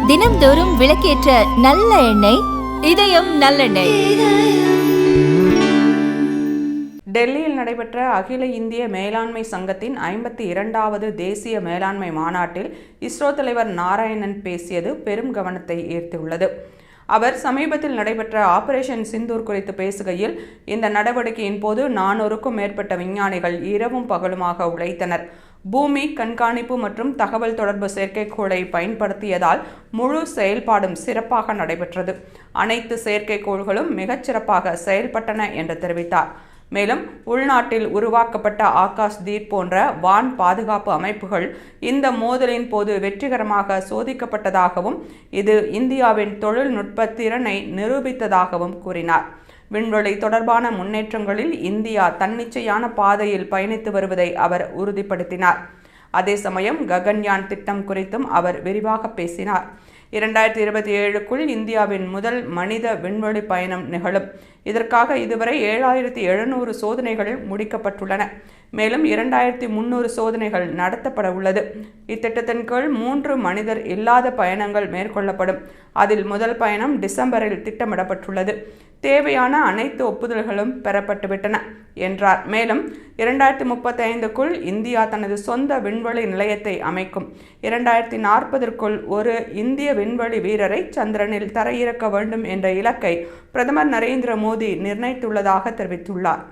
தினம்தோறும் விளக்கேற்ற நல்ல எண்ணெய் இதயம் நல்லெண்ணெய். டெல்லியில் நடைபெற்ற அகில இந்திய மேலாண்மை சங்கத்தின் 52வது தேசிய மேலாண்மை மாநாட்டில் இஸ்ரோ தலைவர் நாராயணன் பேசியது பெரும் கவனத்தை ஈர்த்துள்ளது. அவர் சமீபத்தில் நடைபெற்ற ஆபரேஷன் சிந்தூர் குறித்து பேசுகையில், இந்த நடவடிக்கையின் போது 400க்கும் மேற்பட்ட விஞ்ஞானிகள் இரவும் பகலுமாக உழைத்தனர். பூமி கண்காணிப்பு மற்றும் தகவல் தொடர்பு செயற்கைக்கோளை பயன்படுத்தியதால் முழு செயல்பாடும் சிறப்பாக நடைபெற்றது. அனைத்து செயற்கைக்கோள்களும் மிகச்சிறப்பாக செயல்பட்டன என்று தெரிவித்தார். மேலும் உள்நாட்டில் உருவாக்கப்பட்ட ஆகாஷ் தீப் போன்ற வான் பாதுகாப்பு அமைப்புகள் இந்த மோதலின் போது வெற்றிகரமாக சோதிக்கப்பட்டதாகவும் இது இந்தியாவின் தொழில்நுட்ப திறனை நிரூபித்ததாகவும் கூறினார். விண்வெளி தொடர்பான முன்னேற்றங்களில் இந்தியா தன்னிச்சையான பாதையில் பயணித்து வருவதை அவர் உறுதிப்படுத்தினார். அதே சமயம் ககன்யான் திட்டம் குறித்தும் அவர் விரிவாக பேசினார். 2027க்குள் இந்தியாவின் முதல் மனித விண்வெளி பயணம் நிகழும். இதற்காக இதுவரை 7700 சோதனைகள் முடிக்கப்பட்டுள்ளன. மேலும் 2300 சோதனைகள் நடத்தப்பட உள்ளது. இத்திட்டத்தின் கீழ் 3 மனிதர் இல்லாத பயணங்கள் மேற்கொள்ளப்படும். அதில் முதல் பயணம் டிசம்பரில் திட்டமிடப்பட்டுள்ளது. தேவையான அனைத்து ஒப்புதல்களும் பெறப்பட்டுவிட்டன என்றார். மேலும் 2035க்குள் இந்தியா தனது சொந்த விண்வெளி நிலையத்தை அமைக்கும். 2040ற்குள் ஒரு இந்திய விண்வெளி வீரரை சந்திரனில் தரையிறக்க வேண்டும் என்ற இலக்கை பிரதமர் நரேந்திர மோடி நிர்ணயித்துள்ளதாக தெரிவித்துள்ளார்.